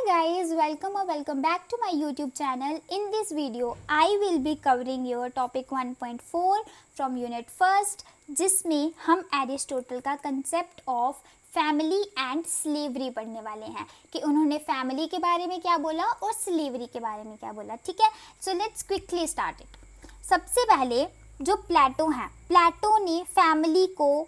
guys, welcome or welcome back to my YouTube channel. In this video, I will be covering your topic 1.4 from unit first, जिसमें हम Aristotle का concept of family and slavery पढ़ने वाले हैं कि उन्होंने family के बारे में क्या बोला और स्लेवरी के बारे में क्या बोला. ठीक है, so let's quickly start it. सबसे पहले जो प्लेटो हैं, प्लेटो ने फैमिली को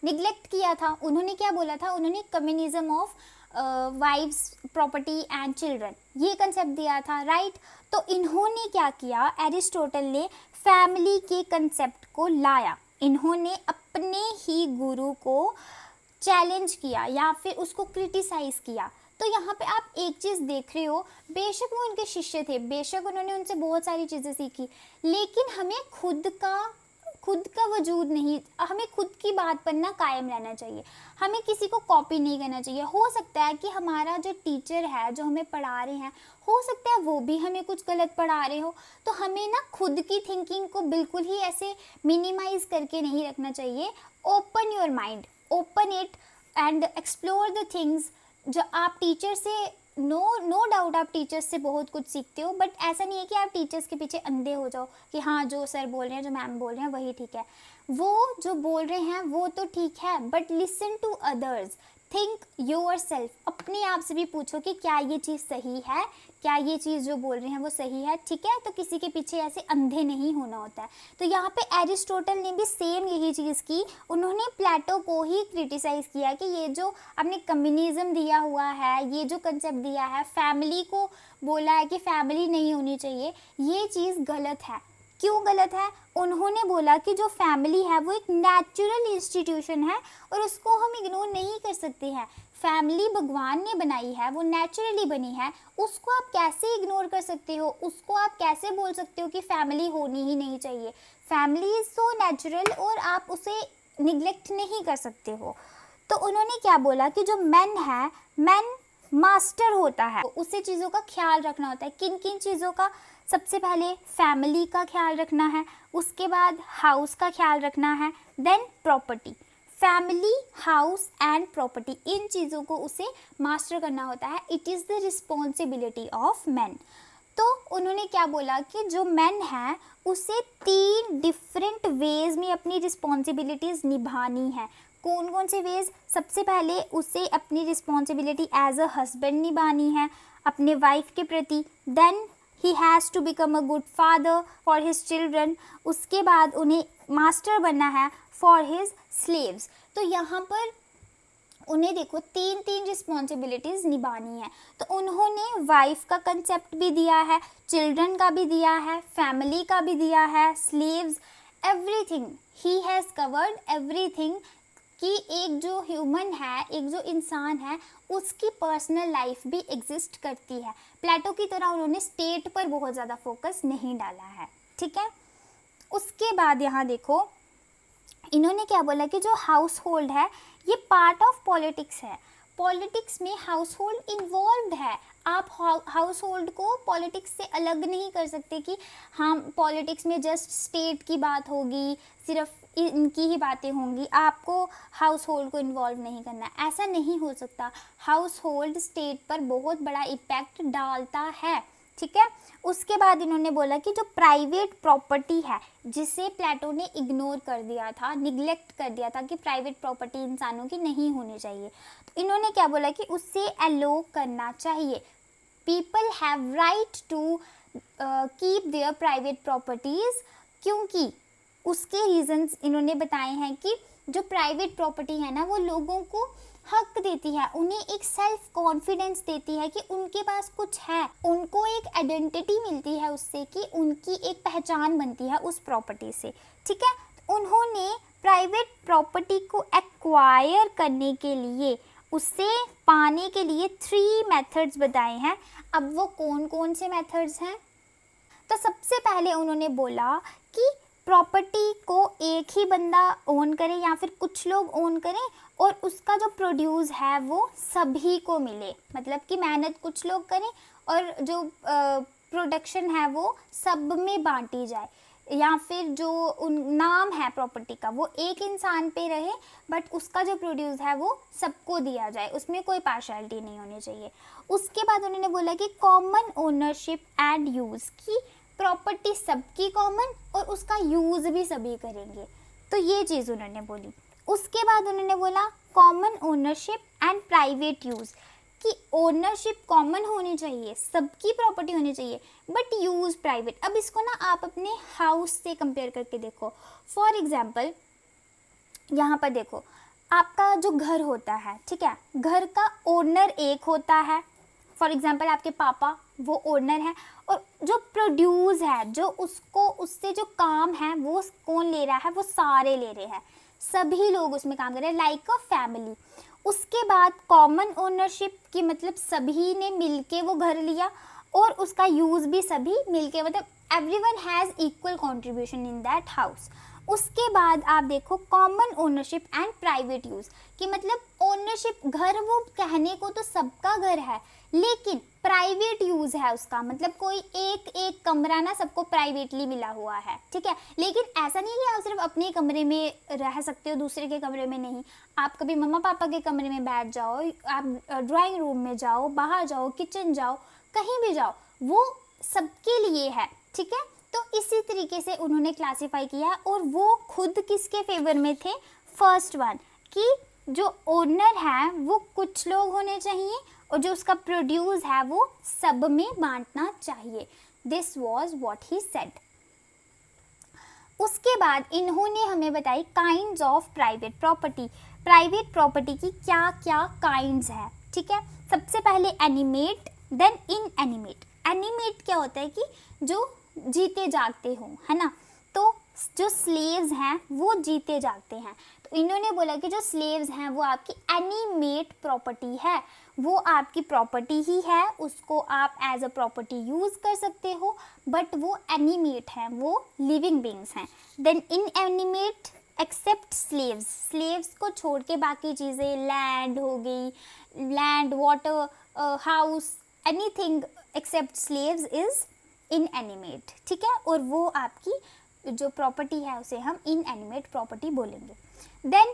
निगलेक्ट किया था. उन्होंने क्या बोला था, उन्होंने communism of wives property and children ये कंसेप्ट दिया था, राइट. तो इन्होंने क्या किया, एरिस्टोटल ने फैमिली के कंसेप्ट को लाया. इन्होंने अपने ही गुरु को चैलेंज किया या फिर उसको क्रिटिसाइज किया. तो यहाँ पे आप एक चीज़ देख रहे हो, बेशक वो उनके शिष्य थे, बेशक उन्होंने उनसे बहुत सारी चीज़ें सीखी, लेकिन हमें खुद का वजूद नहीं, हमें खुद की बात पर ना कायम रहना चाहिए. हमें किसी को कॉपी नहीं करना चाहिए. हो सकता है कि हमारा जो टीचर है, जो हमें पढ़ा रहे हैं, हो सकता है वो भी हमें कुछ गलत पढ़ा रहे हो. तो हमें ना खुद की थिंकिंग को बिल्कुल ही ऐसे मिनिमाइज करके नहीं रखना चाहिए. Open your mind, open it and explore the things. जो आप टीचर से नो डाउट आप टीचर्स से बहुत कुछ सीखते हो, बट ऐसा नहीं है कि आप टीचर्स के पीछे अंधे हो जाओ कि हाँ जो सर बोल रहे हैं, जो मैम बोल रहे हैं वही ठीक है. वो जो बोल रहे हैं वो तो ठीक है, but listen to others, think yourself. अपने आप से भी पूछो कि क्या ये चीज़ सही है, क्या ये चीज़ जो बोल रहे हैं वो सही है. ठीक है, तो किसी के पीछे ऐसे अंधे नहीं होना होता है. तो यहाँ पे एरिस्टोटल ने भी सेम यही चीज़ की. उन्होंने प्लेटो को ही क्रिटिसाइज़ किया कि ये जो आपने कम्युनिज्म दिया हुआ है, ये जो कंसेप्ट दिया है, फैमिली को बोला है कि फैमिली नहीं होनी चाहिए, ये चीज़ गलत है. क्यों गलत है? उन्होंने बोला कि जो फैमिली है वो एक नेचुरल इंस्टीट्यूशन है और उसको हम इग्नोर नहीं कर सकते हैं. फैमिली भगवान ने बनाई है, वो नेचुरली बनी है, उसको आप कैसे इग्नोर कर सकते हो? उसको आप कैसे बोल सकते हो कि फैमिली होनी ही नहीं चाहिए? फैमिली इज़ सो नेचुरल और आप उसे निगलेक्ट नहीं कर सकते हो. तो उन्होंने क्या बोला कि जो मैन है, मैन मास्टर होता है, उसे चीज़ों का ख्याल रखना होता है. किन किन चीज़ों का? सबसे पहले फैमिली का ख्याल रखना है, उसके बाद हाउस का ख्याल रखना है, then property. Family, house and property, इन चीज़ों को उसे मास्टर करना होता है. It is the responsibility of man. तो उन्होंने क्या बोला कि जो मैन है उसे 3 डिफरेंट वेज में अपनी रिस्पॉन्सिबिलिटीज़ निभानी है. कौन कौन से वेज? सबसे पहले उसे अपनी रिस्पॉन्सिबिलिटी एज अ हस्बैंड निभानी है अपने वाइफ के प्रति. Then he has to become a good father for his children. उसके बाद उन्हें मास्टर बनना है फॉर हिज स्लेव्स. तो यहाँ पर उन्हें देखो 3 रिस्पॉन्सिबिलिटीज़ निभानी है. तो उन्होंने वाइफ का कंसेप्ट भी दिया है, चिल्ड्रन का भी दिया है, फैमिली का भी दिया है, slaves, everything. He has covered everything कि एक जो ह्यूमन है, एक जो इंसान है, उसकी पर्सनल लाइफ भी एग्जिस्ट करती है. प्लेटो की तरह उन्होंने स्टेट पर बहुत ज़्यादा फोकस नहीं डाला है. ठीक है, उसके बाद यहाँ देखो इन्होंने क्या बोला कि जो हाउस होल्ड है ये पार्ट ऑफ पॉलिटिक्स है. पॉलिटिक्स में हाउस होल्ड इन्वॉल्व है. आप हाउस होल्ड को पॉलिटिक्स से अलग नहीं कर सकते कि हम पॉलिटिक्स में जस्ट स्टेट की बात होगी, सिर्फ इनकी ही बातें होंगी, आपको हाउस होल्ड को इन्वॉल्व नहीं करना. ऐसा नहीं हो सकता. हाउस होल्ड स्टेट पर बहुत बड़ा इम्पैक्ट डालता है. ठीक है, उसके बाद इन्होंने बोला कि जो प्राइवेट प्रॉपर्टी है, जिसे प्लेटो ने इग्नोर कर दिया था, निगलेक्ट कर दिया था कि प्राइवेट प्रॉपर्टी इंसानों की नहीं होनी चाहिए, तो इन्होंने क्या बोला कि उससे अलो करना चाहिए. People have right to keep their private properties, क्योंकि उसके रीजंस इन्होंने बताए हैं कि जो प्राइवेट प्रॉपर्टी है ना, वो लोगों को हक देती है, उन्हें एक सेल्फ कॉन्फिडेंस देती है कि उनके पास कुछ है, उनको एक आइडेंटिटी मिलती है उससे, कि उनकी एक पहचान बनती है उस प्रॉपर्टी से. ठीक है, उन्होंने प्राइवेट प्रॉपर्टी को एक्वायर करने के लिए, उसे पाने के लिए 3 मेथड्स बताए हैं. अब वो कौन कौन से मेथड्स हैं? तो सबसे पहले उन्होंने बोला कि प्रॉपर्टी को एक ही बंदा ओन करे या फिर कुछ लोग ओन करें और उसका जो प्रोड्यूस है वो सभी को मिले. मतलब कि मेहनत कुछ लोग करें और जो प्रोडक्शन है वो सब में बांटी जाए. या फिर जो नाम है प्रॉपर्टी का वो एक इंसान पे रहे, बट उसका जो प्रोड्यूस है वो सबको दिया जाए, उसमें कोई पार्शलिटी नहीं होनी चाहिए। उसके बाद उन्होंने बोला कि कॉमन ओनरशिप एंड यूज़, की प्रॉपर्टी सबकी कॉमन और उसका यूज़ भी सभी करेंगे, तो ये चीज़ उन्होंने बोली। उसके बाद उन्होंने बोला common ownership and private use, कि ओनरशिप कॉमन होनी चाहिए, सबकी प्रॉपर्टी होनी चाहिए, बट यूज़ प्राइवेट। अब इसको ना आप अपने हाउस से कंपेयर करके देखो। फॉर एग्जांपल यहाँ पर देखो, आपका जो घर होता है, ठीक है, घर का ओनर एक होता है, फॉर एग्जांपल आपके पापा वो ओनर है, और जो प्रोड्यूस है, जो उसको उससे जो काम है वो कौन ले रहा है, वो सारे ले रहे हैं, सभी लोग उसमें काम कर रहे हैं, लाइक अ फैमिली। उसके बाद कॉमन ओनरशिप की मतलब सभी ने मिलके वो घर लिया और उसका यूज़ भी सभी मिलके, मतलब everyone has equal contribution in that house. उसके बाद आप देखो common ownership and private use, कि मतलब ओनरशिप, घर वो कहने को तो सबका घर है, लेकिन प्राइवेट यूज़ है उसका, मतलब कोई एक एक कमरा ना सबको प्राइवेटली मिला हुआ है, ठीक है। लेकिन ऐसा नहीं है कि आप सिर्फ अपने कमरे में रह सकते हो, दूसरे के कमरे में नहीं। आप कभी मम्मा पापा के कमरे में बैठ जाओ, आप ड्राइंग रूम में जाओ, बाहर जाओ, किचन जाओ, कहीं भी जाओ, वो सबके लिए है, ठीक है। तो इसी तरीके से उन्होंने क्लासिफाई किया, और वो खुद किसके फेवर में थे, फर्स्ट वन, कि जो ओनर है वो कुछ लोग होने चाहिए और जो उसका प्रोड्यूस है वो सब में बांटना चाहिए। This was what he said. उसके बाद इन्होंने हमें बताई kinds of private property. Private property की क्या क्या काइंड्स है, ठीक है। सबसे पहले एनिमेट, देन इनएनिमेट। एनिमेट क्या होता है कि जो जीते जागते हों, है ना, तो जो स्लेव्स हैं वो जीते जागते हैं, तो इन्होंने बोला कि जो स्लेव्स हैं वो आपकी एनिमेट प्रॉपर्टी है, वो आपकी प्रॉपर्टी ही है, उसको आप एज अ प्रॉपर्टी यूज़ कर सकते हो, बट वो एनिमेट हैं, वो लिविंग बींग्स हैं। Then inanimate except slaves, slaves को छोड़ के बाकी चीज़ें, लैंड हो गई, land, water, house, anything except slaves is inanimate, ठीक है, और वो आपकी जो प्रॉपर्टी है उसे हम इनएनिमेट प्रॉपर्टी बोलेंगे। देन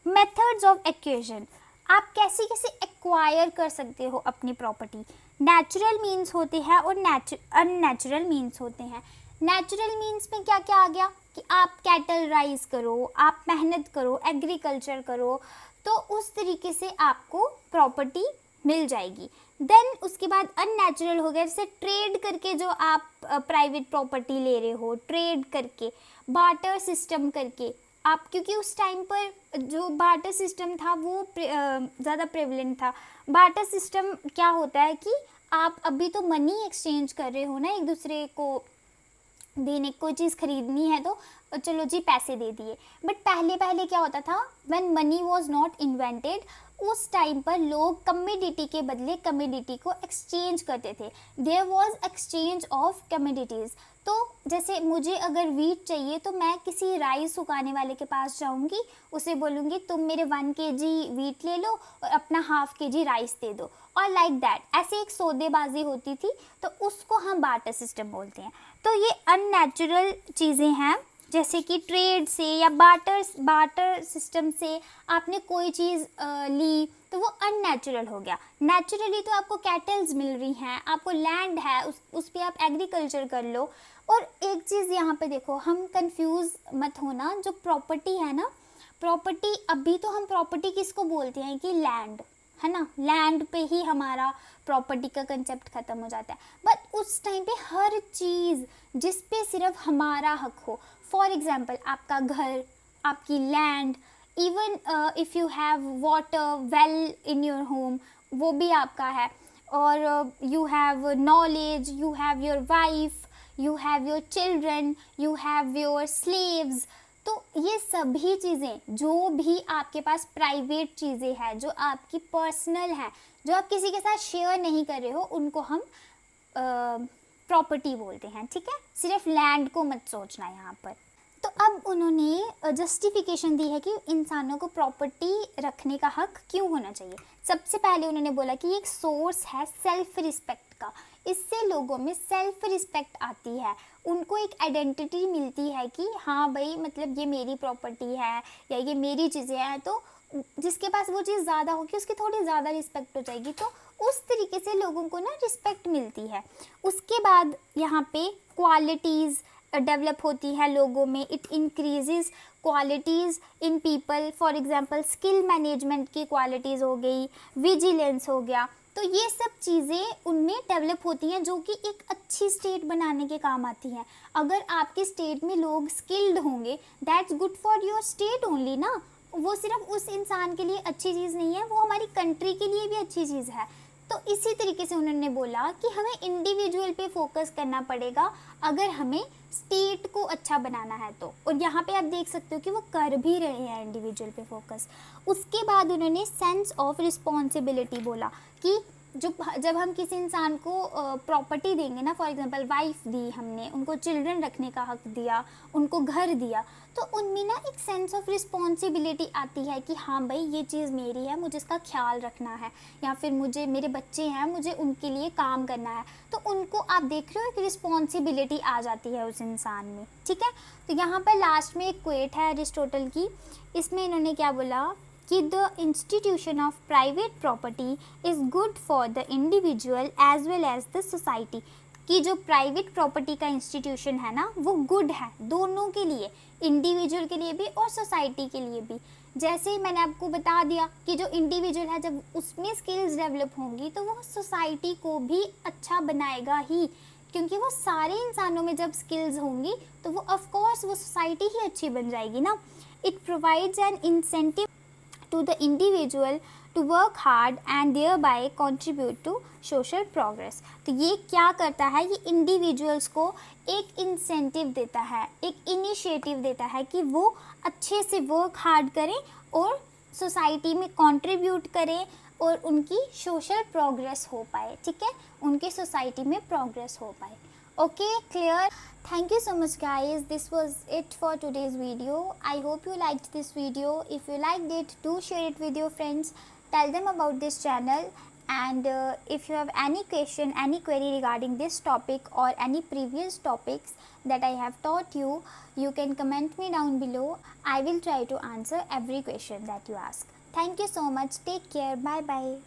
मेथड्स ऑफ एक्विजिशन, आप कैसे कैसे एक्वायर कर सकते हो अपनी प्रॉपर्टी। नेचुरल मीन्स होते हैं और अननेचुरल मीन्स होते हैं। नेचुरल मीन्स में क्या क्या आ गया कि आप कैटल राइज करो, आप मेहनत करो, एग्रीकल्चर करो, तो उस तरीके से आपको प्रॉपर्टी मिल जाएगी। देन उसके बाद अननेचुरल हो गया, जैसे ट्रेड करके जो आप प्राइवेट प्रॉपर्टी ले रहे हो, ट्रेड करके, बार्टर सिस्टम करके आप, क्योंकि उस टाइम पर जो बार्टर सिस्टम था वो ज़्यादा प्रेवलेंट था। बार्टर सिस्टम क्या होता है कि आप अभी तो मनी एक्सचेंज कर रहे हो ना, एक दूसरे को देने, कोई चीज़ खरीदनी है तो चलो जी पैसे दे दिए, बट पहले पहले क्या होता था, when money was not invented, उस टाइम पर लोग कमोडिटी के बदले कमोडिटी को एक्सचेंज करते थे। There was exchange of commodities. तो जैसे मुझे अगर वीट चाहिए तो मैं किसी राइस उगाने वाले के पास जाऊंगी, उसे बोलूँगी तुम मेरे 1 kg वीट ले लो और अपना ½ kg राइस दे दो, और लाइक दैट, ऐसे एक सौदेबाजी होती थी, तो उसको हम बार्टर सिस्टम बोलते हैं। तो ये अननेचुरल चीज़ें हैं, जैसे कि ट्रेड से या बार्टर सिस्टम से आपने कोई चीज़ ली तो वो अननेचुरल हो गया। नेचुरली तो आपको कैटल्स मिल रही हैं, आपको लैंड है, उस पर आप एग्रीकल्चर कर लो। और एक चीज़ यहाँ पे देखो, हम कंफ्यूज मत होना, जो प्रॉपर्टी है ना, प्रॉपर्टी अभी तो हम प्रॉपर्टी किसको बोलते हैं कि लैंड, है ना, लैंड पे ही हमारा प्रॉपर्टी का कंसेप्ट ख़त्म हो जाता है, बट उस टाइम पे हर चीज़ जिस पे सिर्फ हमारा हक हो, फॉर एग्जांपल आपका घर, आपकी land, even if you have water well in your home, वो भी आपका है, और you have knowledge, you have your wife, you have your children, you have your slaves. तो ये सभी चीज़ें जो भी आपके पास प्राइवेट चीज़ें हैं, जो आपकी पर्सनल हैं, जो आप किसी के साथ शेयर नहीं कर रहे हो, उनको हम प्रॉपर्टी बोलते हैं, ठीक है। सिर्फ लैंड को मत सोचना यहाँ पर। तो अब उन्होंने जस्टिफिकेशन दी है कि इंसानों को प्रॉपर्टी रखने का हक क्यों होना चाहिए। सबसे पहले उन्होंने बोला कि ये एक सोर्स है सेल्फ रिस्पेक्ट का। इससे लोगों में सेल्फ रिस्पेक्ट आती है, उनको एक आइडेंटिटी मिलती है कि हाँ भाई मतलब ये मेरी प्रॉपर्टी है या ये मेरी चीज़ें हैं, तो जिसके पास वो चीज़ ज़्यादा होगी उसकी थोड़ी ज़्यादा रिस्पेक्ट हो जाएगी, तो उस तरीके से लोगों को ना रिस्पेक्ट मिलती है। उसके बाद यहाँ पे क्वालिटीज़ डेवलप होती है लोगों में, it increases qualities in people, for example skill management की क्वालिटीज़ हो गई, विजिलेंस हो गया, तो ये सब चीज़ें उनमें डेवलप होती हैं जो कि एक अच्छी स्टेट बनाने के काम आती हैं। अगर आपके स्टेट में लोग स्किल्ड होंगे, that's good for your state only ना, वो सिर्फ उस इंसान के लिए अच्छी चीज़ नहीं है, वो हमारी कंट्री के लिए भी अच्छी चीज़ है। तो इसी तरीके से उन्होंने बोला कि हमें इंडिविजुअल पे फोकस करना पड़ेगा अगर हमें स्टेट को अच्छा बनाना है तो, और यहाँ पे आप देख सकते हो कि वो कर भी रहे हैं इंडिविजुअल पे फोकस। उसके बाद उन्होंने सेंस ऑफ रिस्पॉन्सिबिलिटी बोला कि जब हम किसी इंसान को प्रॉपर्टी देंगे ना, फॉर एग्जांपल वाइफ दी हमने, उनको चिल्ड्रन रखने का हक दिया, उनको घर दिया, तो उनमें ना एक सेंस ऑफ रिस्पॉन्सिबिलिटी आती है कि हाँ भाई ये चीज़ मेरी है, मुझे इसका ख्याल रखना है, या फिर मुझे मेरे बच्चे हैं मुझे उनके लिए काम करना है, तो उनको आप देख रहे हो एक रिस्पॉन्सिबिलिटी आ जाती है उस इंसान में। ठीक है, तो यहाँ पर लास्ट में एक क्वेट है अरिस्टोटल की, इसमें इन्होंने क्या बोला कि the institution of private property is good for the individual as well as the society, कि जो प्राइवेट प्रॉपर्टी का इंस्टीट्यूशन है ना वो गुड है दोनों के लिए, इंडिविजुअल के लिए भी और सोसाइटी के लिए भी। जैसे ही मैंने आपको बता दिया कि जो इंडिविजुअल है जब उसमें स्किल्स डेवलप होंगी तो वो सोसाइटी को भी अच्छा बनाएगा ही, क्योंकि वो सारे इंसानों में जब स्किल्स होंगी तो वो ऑफ कोर्स वो सोसाइटी ही अच्छी बन जाएगी ना। It provides N incentive to the individual to work hard and thereby contribute to social progress। तो ये क्या करता है, ये इंडिविजुअल्स को एक इंसेंटिव देता है, एक इनिशिएटिव देता है कि वो अच्छे से वर्क हार्ड करें और सोसाइटी में कंट्रीब्यूट करें और उनकी सोशल प्रोग्रेस हो पाए। ठीक है, उनके सोसाइटी में प्रोग्रेस हो पाए। Okay, clear? Thank you so much guys, this was it for today's video. I hope you liked this video. If you liked it, do share it with your friends, tell them about this channel, and if you have any question, any query regarding this topic or any previous topics that I have taught you, you can comment me down below. I will try to answer every question that you ask. Thank you so much, take care, bye bye.